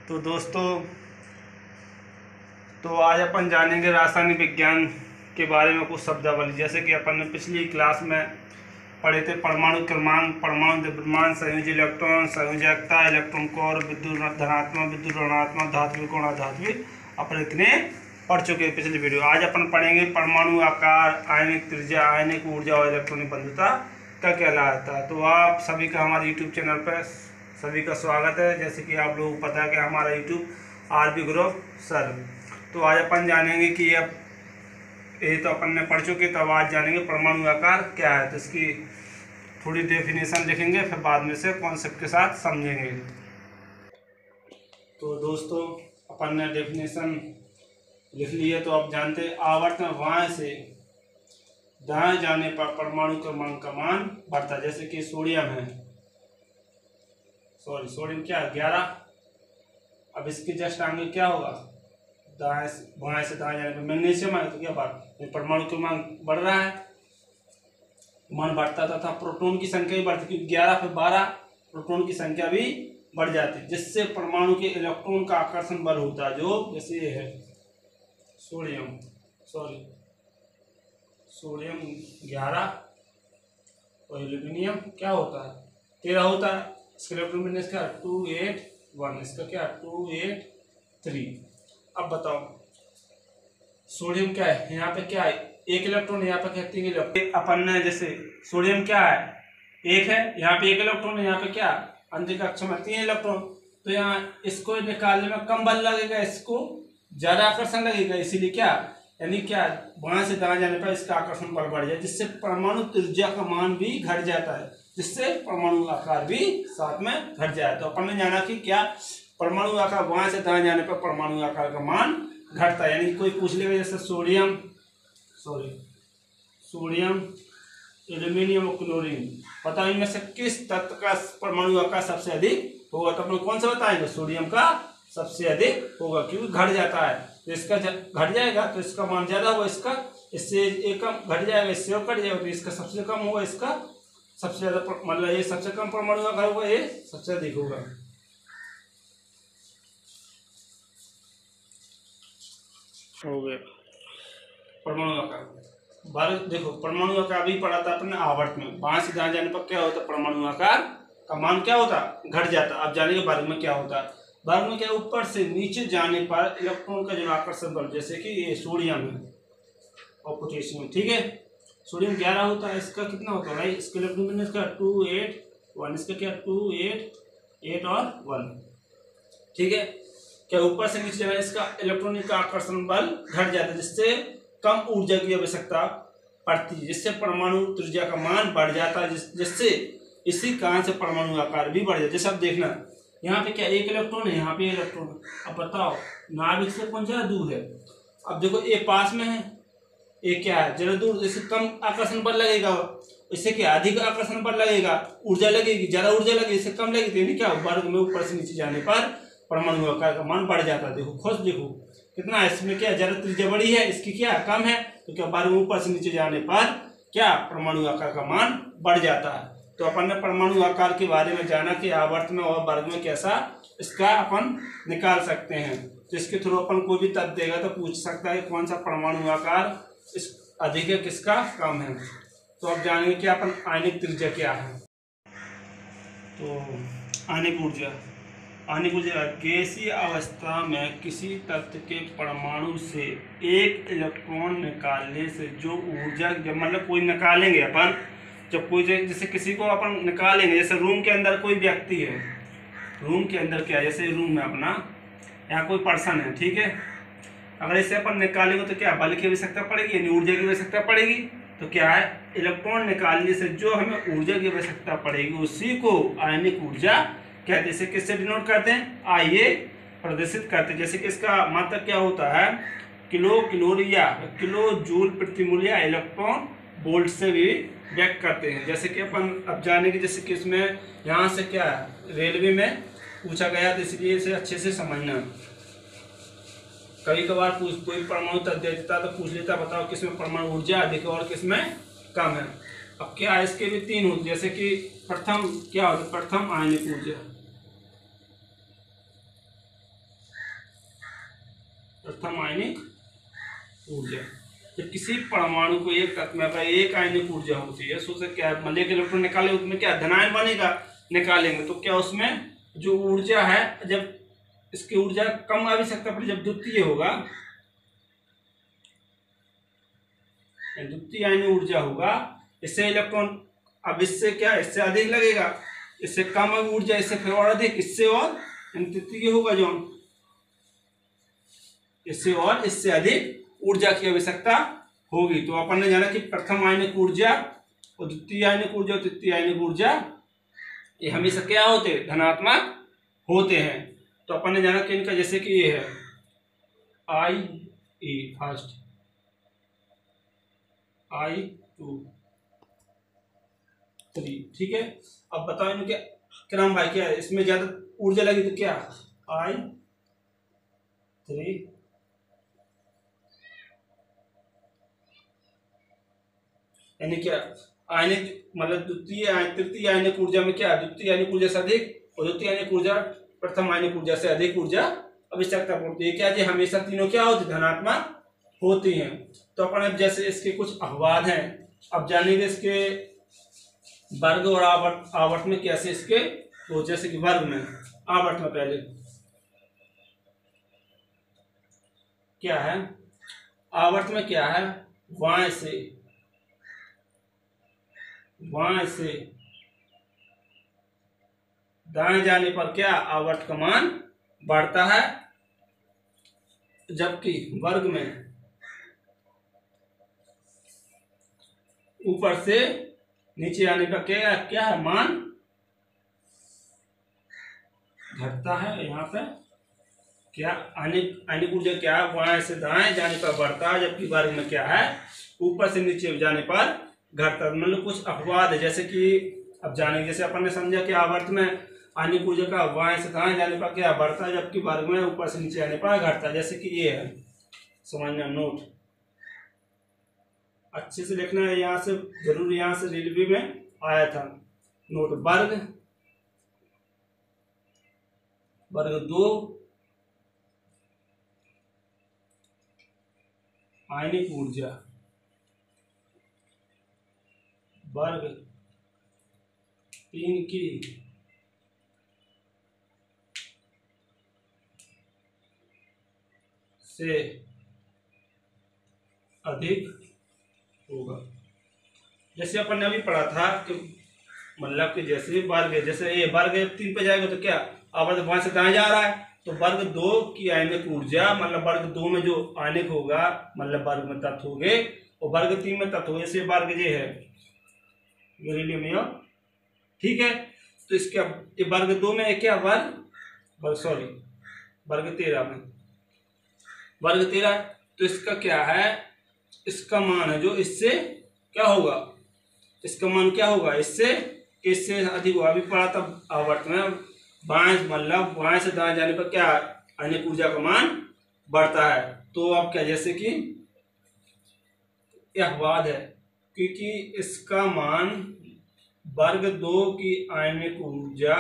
तो दोस्तों, तो आज अपन जानेंगे रासायनिक विज्ञान के बारे में कुछ शब्दावली। जैसे कि अपन ने पिछली क्लास में पढ़े थे परमाणु क्रमांक, परमाणु द्रव्यमान, संयोजी इलेक्ट्रॉन, संयोजकता, इलेक्ट्रॉन कोर, विद्युत धनात्मक, विद्युत ऋणात्मक, धात्विक और अधात्विक। अपन इतने पढ़ चुके हैं पिछली वीडियो। आज अपन पढ़ेंगे परमाणु आकार, आयनिक त्रिज्या, आयनिक ऊर्जा और इलेक्ट्रॉनिक बंधुता का कहलाता है। तो आप सभी का हमारे यूट्यूब चैनल पर सभी का स्वागत है। जैसे कि आप लोगों को पता है कि हमारा यूट्यूब आरबी ग्रुप सर। तो आज अपन जानेंगे कि ये तो अपन ने पढ़ चुके, तो आज जानेंगे परमाणु आकार क्या है। तो इसकी थोड़ी डेफिनेशन लिखेंगे, फिर बाद में से कॉन्सेप्ट के साथ समझेंगे। तो दोस्तों, अपन ने डेफिनेशन लिख ली है। तो आप जानते हैं आवर्तन बाएं से दाएं जाने पर परमाणु क्रमांक का मान बढ़ता है। जैसे कि सोडियम है, सोडियम क्या है 11। अब इसके जस्ट आगे क्या होगा, बाएं से दाएं जाने पर मैग्नीशियम है, तो क्या बात, परमाणु क्रमांक बढ़ रहा है, मान बढ़ता था प्रोटॉन की संख्या भी बढ़ती, क्योंकि 11 फिर 12 प्रोटॉन की संख्या भी बढ़ जाती है, जिससे परमाणु के इलेक्ट्रॉन का आकर्षण बल होता है। जो जैसे ये है सोडियम 11 और एल्यूमिनियम क्या होता है 13 होता है। इसका इलेक्ट्रॉन इसका 281, इसका क्या 283। अब बताओ सोडियम क्या है, यहाँ पे क्या है, एक इलेक्ट्रॉन, यहाँ पे क्या 3 इलेक्ट्रॉन। अपन ने जैसे सोडियम क्या है, एक है, यहाँ पे 1 इलेक्ट्रॉन है, यहाँ पे क्या अंतिम कक्षा में 3 इलेक्ट्रॉन। तो यहाँ इसको निकालने में कम बल लगेगा, इसको ज्यादा आकर्षण लगेगा, इसीलिए क्या यानी क्या बाएं से दाएं जाने पर इसका आकर्षण बल बढ़ जाए, जिससे परमाणु त्रिज्या का मान भी घट जाता है, जिससे परमाणु आकार भी साथ में घट जाए। तो अपन ने जाना कि क्या परमाणु आकार बाएं से दाएं जाने पर परमाणु आकार का मान घटता है। यानी कोई पूछ लेगा जैसे सोडियम, एल्यूमिनियम और क्लोरीन, बताओ इनमें से किस तत्व का परमाणु आकार सबसे अधिक होगा। तो अपन कौन सा बताएंगे, सोडियम का सबसे अधिक होगा, क्योंकि घट जाता है। तो इसका घट जाएगा तो इसका मान ज्यादा होगा, इससे एक कम घट जाएगा, इससे और कट जाएगा, तो इसका सबसे कम होगा, इसका सबसे ज्यादा, मतलब ये सबसे कम परमाणु आकार होगा, ये सबसे अधिक होगा। हो गया परमाणु आकार। देखो परमाणु आकार अभी पढ़ा था अपने आवर्त में, बाएं से दाएं जाने पर क्या होता है, परमाणु आकार का मान क्या होता, घट जाता। अब जाने के बारे में क्या होता है, बारे में क्या, ऊपर से नीचे जाने पर इलेक्ट्रॉन का जो आकर्षण बल, जैसे कि ये सोडियम है और पोटेशियम, ठीक है। सोडियम 11 होता है, इसका कितना होता है भाई, इसका इलेक्ट्रॉन इसका 281, इसका क्या 288 और 1, ठीक है। क्या ऊपर से नीचे जाना, इसका इलेक्ट्रॉनिक का आकर्षण बल घट जाता है, जिससे कम ऊर्जा की आवश्यकता पड़ती है, जिससे परमाणु त्रिज्या का मान बढ़ जाता है, जिससे इसी कारण से परमाणु आकार भी बढ़ जाता है। जैसे अब देखना यहाँ पे क्या 1 इलेक्ट्रॉन है, यहाँ पे इलेक्ट्रॉन है। अब बताओ नाभिक से कौन सा दूर है। अब देखो ये पास में है, ये क्या है जरा दूर, इससे कम आकर्षण बल लगेगा, इससे क्या अधिक आकर्षण बल लगेगा, ऊर्जा लगेगी, ज्यादा ऊर्जा लगेगी, इससे कम लगेगी। यानी क्या वर्ग में ऊपर से नीचे जाने पर परमाणु आकार का मान बढ़ जाता है। देखो खोज देखो कितना है, इसमें क्या जरा त्रिज्या बड़ी है, इसकी क्या कम है, तो क्या वर्ग में ऊपर से नीचे जाने पर क्या परमाणु आकार का मान बढ़ जाता है। तो अपन ने परमाणु आकार के बारे में जाना कि आवर्त में और वर्ग में कैसा इसका अपन निकाल सकते हैं। तो इसके थ्रू अपन कोई भी तत्व देगा तो पूछ सकता है कौन सा परमाणु आकार इस अधिक है, किसका कम है। तो अब जानेंगे कि अपन आयनिक त्रिज्या क्या है। तो आयनिक ऊर्जा गैसीय अवस्था में किसी तत्व के परमाणु से एक इलेक्ट्रॉन निकालने से जो ऊर्जा, जब मतलब कोई निकालेंगे अपन, जब कोई जैसे किसी को अपन निकालेंगे, जैसे रूम के अंदर कोई व्यक्ति है, रूम के अंदर क्या, जैसे रूम में अपना यहाँ कोई पर्सन है, ठीक है। अगर इसे अपन निकालेंगे तो क्या बल की आवश्यकता पड़ेगी, यानी ऊर्जा की आवश्यकता पड़ेगी। तो क्या है, इलेक्ट्रॉन निकालने से जो हमें ऊर्जा की आवश्यकता पड़ेगी उसी को आयनिक ऊर्जा कहते हैं। इसे किससे डिनोट करते हैं, आइए प्रदर्शित करते हैं। जैसे कि इसका मात्रा क्या होता है, किलो जूल प्रति मूल या इलेक्ट्रॉन वोल्ट से भी व्यक्त करते हैं। जैसे कि अपन अब जानेंगे, जैसे कि इसमें यहाँ से क्या रेलवे में पूछा गया, तो इसलिए इसे अच्छे से समझना। कभी कभार कोई परमाणु तत्व देता तो पूछ लेता, बताओ किसमें परमाणु ऊर्जा अधिक है और किसमें कम है। अब क्या इसके भी 3 होते, जैसे कि प्रथम क्या होता है, प्रथम आयनिक ऊर्जा, प्रथम आयनिक ऊर्जा। जब किसी परमाणु को एक तत्व में एक आयनिक ऊर्जा होती है, उससे क्या मान लिया कि इलेक्ट्रॉन निकाले, उसमें क्या धनायन बनेगा, निकालेंगे तो क्या उसमें जो ऊर्जा है, जब इसकी ऊर्जा कम आवश्यकता पड़ी, जब द्वितीय होगा, द्वितीय आयनिक ऊर्जा होगा, इससे इलेक्ट्रॉन, अब इससे क्या, इससे अधिक लगेगा, इससे कम ऊर्जा, इससे फिर और अधिक, इससे और तृतीय होगा जो, इससे और इससे अधिक ऊर्जा की आवश्यकता होगी। तो अपन ने जाना कि प्रथम आयनिक ऊर्जा और द्वितीय आयनिक ऊर्जा और तृतीय आयनिक ऊर्जा ये हमेशा क्या होते हैं, धनात्मक होते हैं। तो अपन ने जाना कि इनका जैसे कि ये है I फर्स्ट, I2 3, ठीक है। अब बताओ इनके क्रम भाई क्या है, इसमें ज्यादा ऊर्जा लगी तो क्या I3 यानी क्या आयनिक, मतलब तृतीय आयनिक ऊर्जा में क्या, द्वितीय आयनिक ऊर्जा से अधिक और द्वितीय आयनिक ऊर्जा प्रथम आयनिक ऊर्जा से अधिक ऊर्जा आवश्यकता पड़ती है। क्या जी, हमेशा तीनों क्या होती, धनात्मक होती हैं। तो अपन अब जैसे इसके कुछ अपवाद हैं, अब जानेंगे इसके वर्ग और आवर्त में कैसे इसके, तो जैसे कि वर्ग में, आवर्त में पहले क्या है, आवर्त में क्या है, बाएं से दाएं जाने पर क्या आवर्त का मान बढ़ता है, जबकि वर्ग में ऊपर से नीचे आने पर क्या है, मान घटता है। यहाँ पे क्या आयनिक ऊर्जा क्या है, बाएं से दाएं जाने पर बढ़ता है, जबकि वर्ग में क्या है, ऊपर से नीचे जाने पर घटता है। मतलब कुछ अपवाद है, जैसे कि अब जाने, जैसे अपन ने समझा कि आवर्त में आयनिक ऊर्जा का बाएं से दाएं जाने पर क्या बढ़ता है, जबकि वर्ग में ऊपर से नीचे आने पर घटता है। जैसे कि ये है, समझना, नोट अच्छे से लिखना है, यहाँ से जरूर, यहाँ से रेलवे में आया था नोट। वर्ग 2 आयनिक ऊर्जा, वर्ग 3 की से अधिक होगा। जैसे अपन ने अभी पढ़ा था कि मतलब कि जैसे वर्ग, जैसे ये वर्ग 3 पे जाएगा तो क्या आवर्त वहां से दाएं जा रहा है, तो वर्ग 2 की आयनिक ऊर्जा, मतलब वर्ग 2 में जो आयनिक होगा, मतलब वर्ग में तत्व हो गए, और वर्ग 3 में तत्व हो, जैसे वर्ग ये है यूरेनियम, ठीक है। तो इसके ये वर्ग 2 में क्या वर्ग 13 में, वर्ग 13, तो इसका क्या है, इसका मान है जो इससे क्या होगा, इसका मान क्या होगा, इससे अधिक होगा। अभी पढ़ा था आवर्त में मतलब बाएं से दाएं जाने पर क्या आयनिक ऊर्जा का मान बढ़ता है। तो अब क्या, जैसे कि यह अपवाद है, क्योंकि इसका मान वर्ग 2 की आयनिक ऊर्जा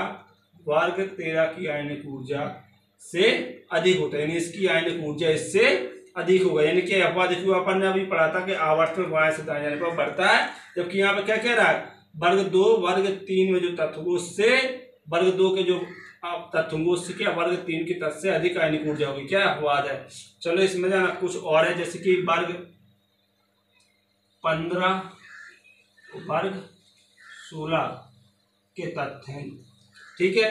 वर्ग 13 की आयनिक ऊर्जा से अधिक होता है, यानी इसकी आयनिक ऊर्जा इससे अधिक होगा। यानी कि अपवाद अपन ने अभी पढ़ा था कि आवर्त में बाएं से दाएं जाने पर बढ़ता है, जबकि यहाँ पे क्या कह रहा है, वर्ग 2 वर्ग 3 में जो तत्व होंगे उससे, वर्ग 2 के जो तत्व होंगे उससे क्या वर्ग 3 की तत्व से अधिक आयनिक ऊर्जा होगी। क्या अपवाद है, चलो इसमें जाना कुछ और है, जैसे कि वर्ग 15 वर्ग 16 के तत्व हैं, ठीक है।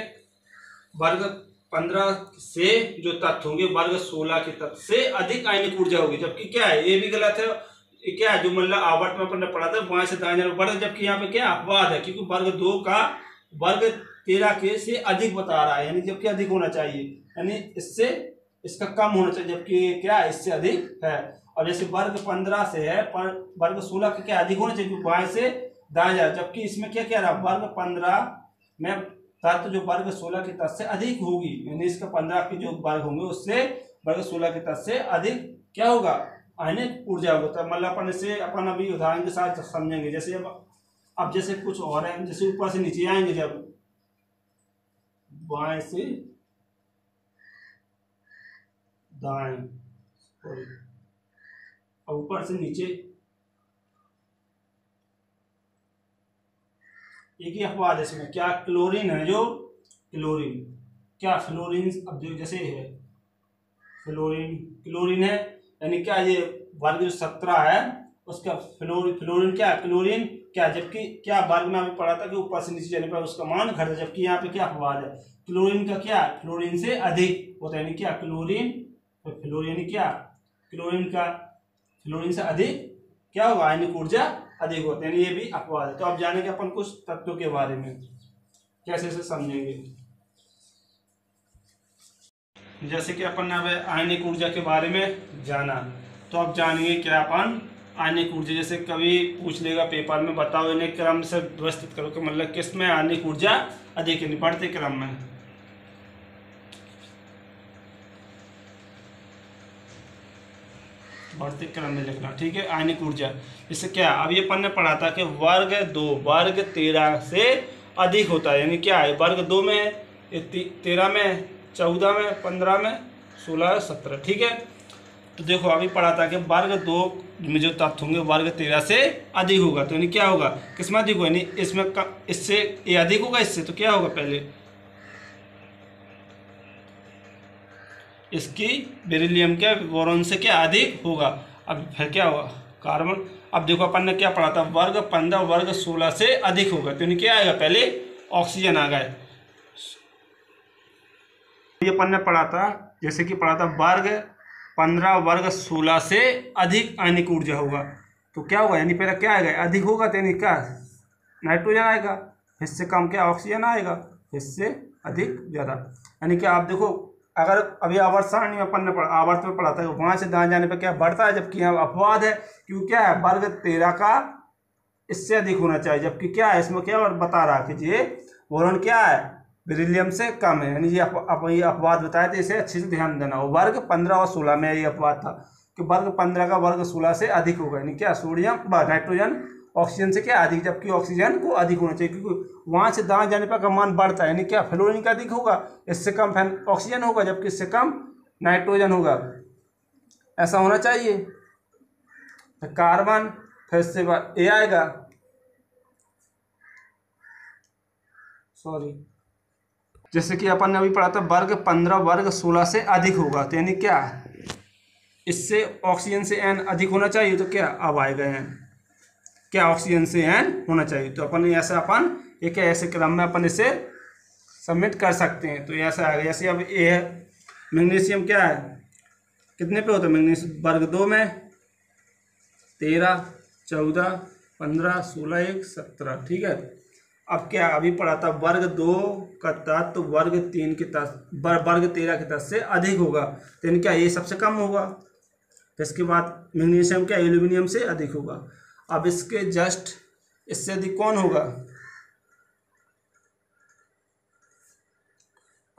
वर्ग 15 से जो तत्व होंगे वर्ग 16 के तत्व से अधिक आयनिक ऊर्जा होगी, जबकि क्या है, ये भी गलत है। क्या है, जो मतलब आवर्त में अपन ने पढ़ा था बाएं से दाएं जाने पर, जबकि यहाँ पे क्या अपवाद है, क्योंकि वर्ग 2 का वर्ग 13 के से अधिक बता रहा है, यानी जबकि अधिक होना चाहिए, यानी इससे इसका कम होना चाहिए, जबकि क्या इससे अधिक है। और जैसे वर्ग 15 से है, पर वर्ग 16 का क्या अधिक होना चाहिए, बाएं से दाएं जा, जबकि इसमें क्या कह रहा है, वर्ग 15 में तत्व जो वर्ग 16 के तत्व से अधिक होगी, यानी इसका 15 के जो वर्ग होंगे उससे वर्ग 16 के तत्व से अधिक क्या होगा, आयनिक ऊर्जा होगा। मतलब अपन अभी उदाहरण के साथ समझेंगे। जैसे अब जैसे कुछ और है, जैसे ऊपर से नीचे आएंगे, जब बाएं से दाएं अब ऊपर से नीचे एक ही अपवाद है इसमें, क्या क्लोरीन है, जो क्लोरीन क्या फ्लोरीन, अब जो जैसे है फ्लोरीन क्लोरीन है, यानी क्या ये वर्ग जो 17 है उसका फ्लोरीन क्या क्लोरीन क्या, जबकि क्या वर्ग में अभी पढ़ा था कि ऊपर से नीचे जाने पर उसका मान घटता, जबकि यहाँ पे क्या अपवाद है, क्लोरीन का क्या फ्लोरीन से अधिक होता है, यानी क्या क्लोरीन तो फ्लोरीन यानी क्या क्लोरीन का फ्लोरीन से अधिक क्या होगा, आयनिक ऊर्जा अधिक होता है, यानी ये भी अपवाद है। तो अब जानेंगे अपन कुछ तत्वों के बारे में, कैसे से समझेंगे। जैसे कि अपन ने अब आयनिक ऊर्जा के बारे में जाना, तो अब जानेंगे क्या अपन आयनिक ऊर्जा, जैसे कभी पूछ लेगा पेपर में, बताओ इन्हें क्रम से व्यवस्थित करो कि मतलब किस में आयनिक ऊर्जा अधिक है, बढ़ते क्रम में। बढ़ते क्रम में लिखना, ठीक है। आयनिक ऊर्जा इससे क्या, अब ये अपन ने पढ़ा था कि वर्ग 2 वर्ग 13 से अधिक होता है, यानी क्या है वर्ग 2 में 13 में 14 में 15 में 16 17, ठीक है। तो देखो अभी पढ़ा था कि वर्ग 2 में जो तत्व होंगे वर्ग 13 से अधिक होगा, तो यानी क्या होगा, किसमें अधिक होगा, यानी इसमें इससे ये अधिक होगा इससे, तो क्या होगा पहले इसकी बेरिलियम के बोरॉन से क्या अधिक होगा। अब फिर क्या होगा कार्बन, अब देखो अपन ने क्या पढ़ा था वर्ग 15 वर्ग 16 से अधिक होगा, तो यानी क्या आएगा पहले ऑक्सीजन आ गए। ये अपन ने पढ़ा था, जैसे कि पढ़ा था वर्ग 15 वर्ग 16 से अधिक आयनिक ऊर्जा होगा, तो क्या होगा, यानी पहले क्या आएगा अधिक होगा, तो यानी क्या नाइट्रोजन आएगा, इससे कम क्या ऑक्सीजन आएगा, इससे अधिक ज़्यादा, यानी कि आप देखो अगर अभी आवर्त सारणी अपन ने आवर्त में पढ़ा था वहाँ से दाएं जाने पर क्या बढ़ता है, जबकि यहाँ अपवाद है, क्योंकि क्या है वर्ग 13 का इससे अधिक होना चाहिए, जबकि क्या है इसमें क्या और बता रहा कि ये बोरॉन क्या है बेरिलियम से कम है, यानी ये अपवाद बताया, तो इसे अच्छे से ध्यान देना हो। वर्ग 15 और 16 में ये अपवाद था कि वर्ग 15 का वर्ग 16 से अधिक होगा, यानी क्या सोडियम नाइट्रोजन ऑक्सीजन से क्या अधिक, जबकि ऑक्सीजन को अधिक होना चाहिए, क्योंकि वहाँ से दाएं जाने पर का मान बढ़ता है, यानी क्या फ्लोरीन का अधिक होगा, इससे कम ऑक्सीजन होगा, जबकि इससे कम नाइट्रोजन होगा, ऐसा होना चाहिए। तो कार्बन फिर इससे बाद ए आएगा, सॉरी जैसे कि अपन ने अभी पढ़ा था वर्ग 15 वर्ग 16 से अधिक होगा, तो यानी क्या इससे ऑक्सीजन से एन अधिक होना चाहिए, तो क्या अब आएगा एन क्या ऑक्सीजन से एन होना चाहिए, तो अपन ऐसा अपन एक ऐसे क्रम में अपन इसे सबमिट कर सकते हैं। तो ऐसा आएगा, जैसे अब ए है मैग्नीशियम क्या है कितने पे होता है मैग्नीशियम वर्ग 2 में 13 14 15 16 1 17, ठीक है। अब क्या अभी पढ़ा था वर्ग 2 का तत्व तो वर्ग 3 के तत्व वर्ग 13 के तत्व से अधिक होगा, तो यानी क्या ये सबसे कम होगा, तो इसके बाद मैग्नीशियम क्या एल्यूमिनियम से अधिक होगा। अब इसके जस्ट इससे अधिक कौन होगा,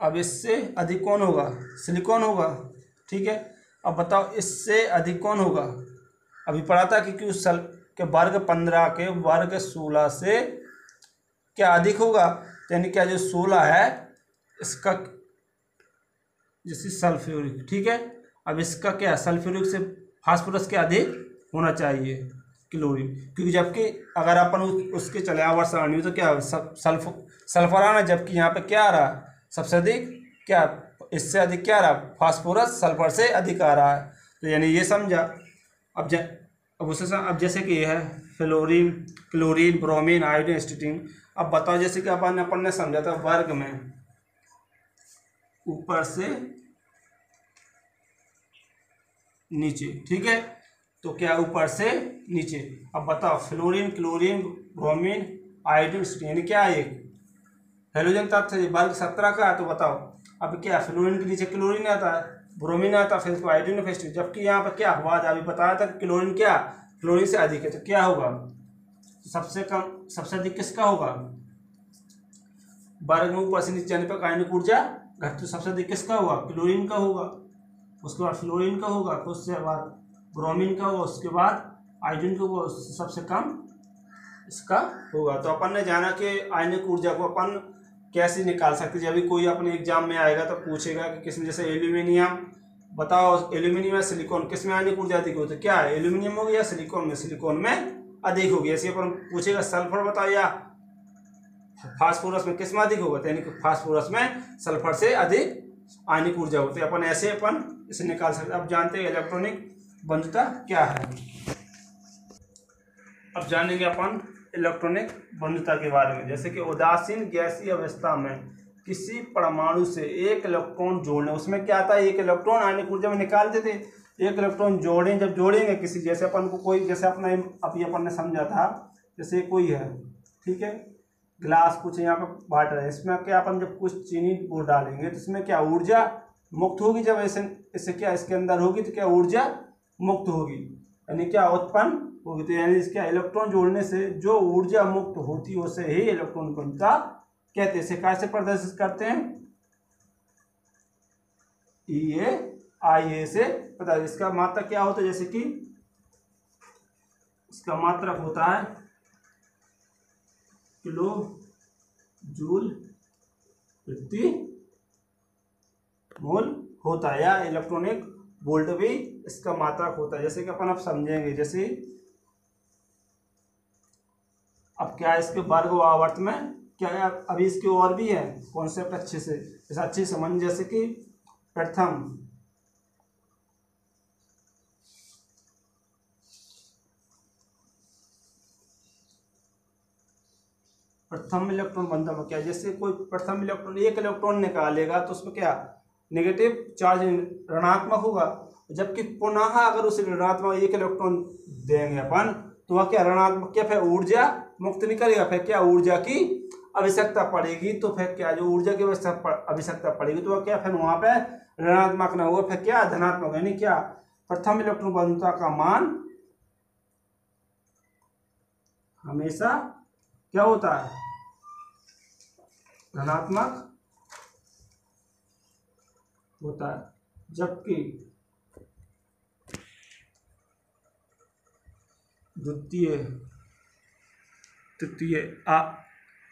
अब इससे अधिक कौन होगा सिलिकॉन होगा, ठीक है। अब बताओ इससे अधिक कौन होगा, अभी पढ़ा था कि उस सल के वर्ग 15 के वर्ग 16 से क्या अधिक होगा, तो यानी क्या जो 16 है इसका जैसे सल्फ्यूरिक, ठीक है। अब इसका क्या सल्फ्यूरिक से फास्फोरस के अधिक होना चाहिए क्लोरीन, क्योंकि जबकि अगर अपन उसके चले आवर्त सारणी तो क्या सल्फर आना, जबकि यहाँ पे क्या आ रहा है सबसे अधिक क्या इससे अधिक क्या आ रहा है फास्फोरस सल्फर से अधिक आ रहा है, तो यानी ये समझा। अब उससे अब जैसे कि ये है फ्लोरीन क्लोरीन ब्रोमीन आयोडीन एस्टेटिन। अब बताओ जैसे कि अपन ने समझा था वर्ग में ऊपर से नीचे, ठीक है, तो क्या ऊपर से नीचे। अब बताओ फ्लोरीन क्लोरीन ब्रोमीन आयोडीन एस्टेटिन यानी क्या है हेलोजन तत्व है, वर्ग 17 का है, तो बताओ अब क्या फ्लोरीन के नीचे क्लोरीन आता है ब्रोमीन आता है फिर इसको आयोडीन एस्टेटिन, जबकि यहाँ पर क्या अपवाद अभी बताया था क्लोरीन क्या फ्लोरीन से अधिक है, तो क्या होगा सबसे कम सबसे अधिक किसका होगा वर्ग में ऊपर से नीचे जाने पर आयनिक ऊर्जा घट, तो सबसे अधिक किसका होगा क्लोरीन का होगा, उसके बाद फ्लोरीन का होगा, उसके बाद ब्रोमीन का होगा, उसके बाद आयोडीन का होगा, सबसे कम इसका होगा। तो अपन ने जाना कि आयनिक ऊर्जा को अपन कैसे निकाल सकते हैं। जब भी कोई अपने एग्जाम में आएगा तो पूछेगा कि किसने जैसे एल्यूमिनियम बताओ एल्यूमिनियम या सिलिकॉन किस में आयनिक ऊर्जा अधिक होती है? क्या है, एल्यूमिनियम होगी या सिलिकॉन में? सिलिकॉन में अधिक होगी। ऐसे अपन पूछेगा सल्फर बताओ या फास्फोरस में, किस में अधिक होगा? यानी कि फास्फोरस में सल्फर से अधिक आयनिक ऊर्जा होती है। अपन ऐसे इसे निकाल सकते। अब जानते हैं इलेक्ट्रॉनिक बंधुता क्या है। अब जानेंगे अपन इलेक्ट्रॉनिक बंधुता के बारे में। जैसे कि उदासीन गैसीय अवस्था में किसी परमाणु से एक इलेक्ट्रॉन जोड़ने, उसमें क्या आता है, एक इलेक्ट्रॉन आयनिक ऊर्जा में निकालते थे। एक इलेक्ट्रॉन जोड़ें, जब जोड़ेंगे किसी, जैसे अपन को कोई, जैसे अपना अभी अपन ने समझा था, जैसे कोई है, ठीक है, ग्लास कुछ यहाँ पर वाटर है, इसमें क्या अपन जब कुछ चीनी वो डालेंगे तो इसमें क्या ऊर्जा मुक्त होगी। जब ऐसे क्या इसके अंदर होगी तो क्या ऊर्जा मुक्त होगी, यानी क्या उत्पन्न होगी। तो यानी इसका इलेक्ट्रॉन जोड़ने से जो ऊर्जा मुक्त होती है उसे ही इलेक्ट्रॉन बंधुता कहते हैं। इसे कैसे प्रदर्शित करते हैं? IA से पता है। इसका मात्रक क्या होता है? जैसे कि इसका मात्रक होता है किलो जूल प्रति मोल होता है, या इलेक्ट्रॉनिक वोल्ट भी इसका मात्रक होता है। जैसे कि अपन अब समझेंगे, जैसे अब क्या है इसके वर्ग व आवर्त में क्या है, अभी इसके और भी है कॉन्सेप्ट अच्छे से, इसे अच्छी समझ। जैसे कि प्रथम इलेक्ट्रॉन बंधुता में क्या, जैसे कोई प्रथम इलेक्ट्रॉन एक इलेक्ट्रॉन निकालेगा तो उसमें क्या नेगेटिव चार्ज ऋणात्मक होगा, जबकि पुनः अगर उसे ऋणात्मक एक इलेक्ट्रॉन देंगे अपन तो वह क्या ऋणात्मक, क्या फिर ऊर्जा मुक्त नहीं करेगा, फिर क्या ऊर्जा की आवश्यकता पड़ेगी। तो फिर क्या जो ऊर्जा की आवश्यकता पड़ेगी तो वह क्या फिर वहां पे ऋणात्मक ना होगा, फिर क्या धनात्मक, यानी क्या प्रथम इलेक्ट्रॉन बंधुता का मान हमेशा क्या होता है, धनात्मक होता है, जबकि द्वितीय तृतीय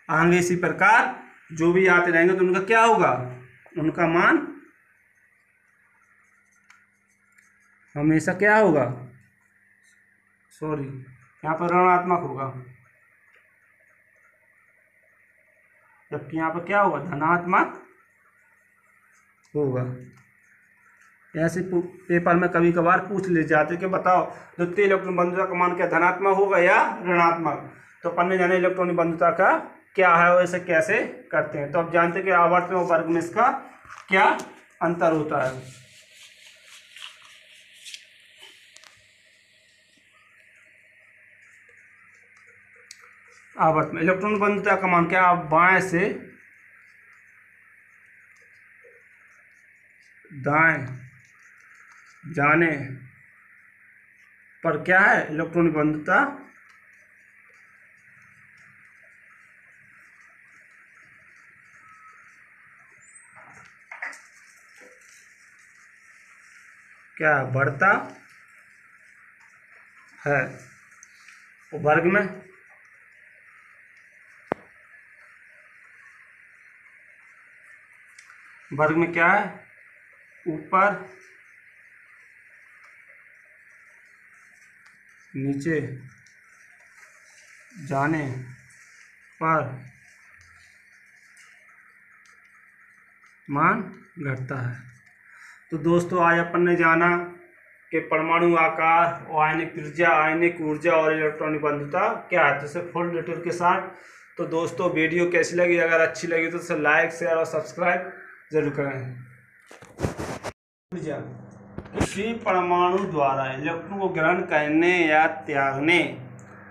आगे इसी प्रकार जो भी आते रहेंगे तो उनका क्या होगा, उनका मान हमेशा क्या होगा, सॉरी यहाँ पर ऋणात्मक होगा, जबकि यहाँ पर क्या होगा, धनात्मक होगा। ऐसे पेपर में कभी कभार पूछ ले जाते कि बताओ द्वितीय इलेक्ट्रॉन बंधुता का मान क्या धनात्मक होगा या ऋणात्मक। तो अपन ने जाना इलेक्ट्रॉनिक बंधुता का क्या है और इसे कैसे करते हैं। तो अब जानते हैं कि आवर्त में और वर्ग में इसका क्या अंतर होता है। आवर्त में इलेक्ट्रॉन बंधुता का मान क्या, आप बाएं से दाएं जाने पर क्या है इलेक्ट्रॉनिक बंधुता क्या बढ़ता है। वर्ग में क्या है, ऊपर नीचे जाने पर मान घटता है। तो दोस्तों आज अपन ने जाना कि परमाणु आकार, आयनिक त्रिज्या, आयनिक ऊर्जा और इलेक्ट्रॉनिक बंधुता क्या है, जैसे फुल डिटेल के साथ। तो दोस्तों वीडियो कैसी लगी, अगर अच्छी लगी तो इसे लाइक शेयर और सब्सक्राइब जरूर करें। किसी परमाणु द्वारा इलेक्ट्रॉन को ग्रहण करने या त्यागने,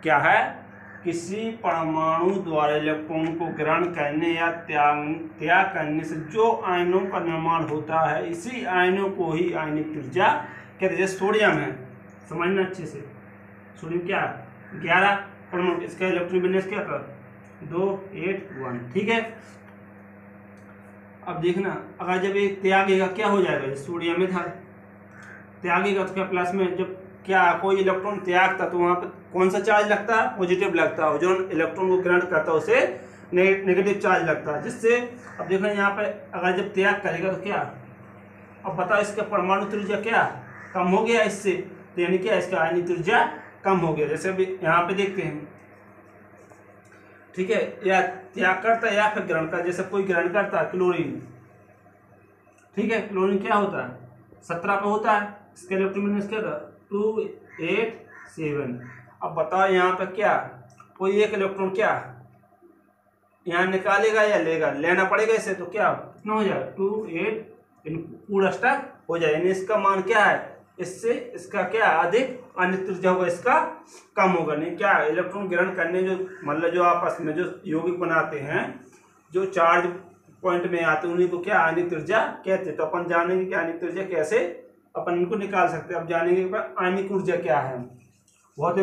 क्या है, किसी परमाणु द्वारा इलेक्ट्रॉन को ग्रहण करने या त्याग करने से जो आयनों का निर्माण होता है, इसी आयनों को ही आयनिक त्रिज्या कहते हैं। जैसे सोडियम है, समझना अच्छे से, सोडियम क्या 11 परमाणु, इसका इलेक्ट्रॉन विन्यास क्या था 281, ठीक है। अब देखना अगर जब ये त्यागेगा क्या हो जाएगा, सोडियम में था त्यागेगा तो क्या प्लस में, जब क्या कोई इलेक्ट्रॉन त्यागता तो वहां पर कौन सा चार्ज लगता है, पॉजिटिव लगता है, जो इलेक्ट्रॉन को ग्रहण करता है उसे नेगेटिव चार्ज लगता है, जिससे अब देखना यहाँ पे अगर जब त्याग करेगा तो क्या अब बताओ इसका परमाणु त्रिज्या क्या कम हो गया इससे, तो यानी क्या इसका आयनिक त्रिज्या कम हो गया। जैसे अभी यहाँ पे देखते हैं, ठीक है, या त्याग करता है या फिर ग्रहण करता। जैसे कोई ग्रहण करता है क्लोरीन, ठीक है, क्लोरीन क्या होता है 17 पे होता है, इसका इलेक्ट्रोमाइनस क्या था 287। अब बताओ यहाँ पे क्या कोई एक इलेक्ट्रॉन क्या यहाँ निकालेगा या लेगा, लेना पड़ेगा इसे, तो क्या कितना हो जाएगा 28 पूरा स्टॉक हो जाए। यानी इसका मान क्या है, इससे इसका क्या अधिक आयनिक त्रिज्या होगा, इसका कम होगा। नहीं क्या इलेक्ट्रॉन ग्रहण करने जो मतलब जो आपस में जो यौगिक बनाते हैं, जो चार्ज पॉइंट में आते हैं, उन्हीं को क्या आयनिक त्रिज्या कहते हैं। तो अपन जानेंगे कि आयनिक त्रिज्या कैसे अपन इनको निकाल सकते हैं। अब जानेंगे आयनिक ऊर्जा क्या है। बहुत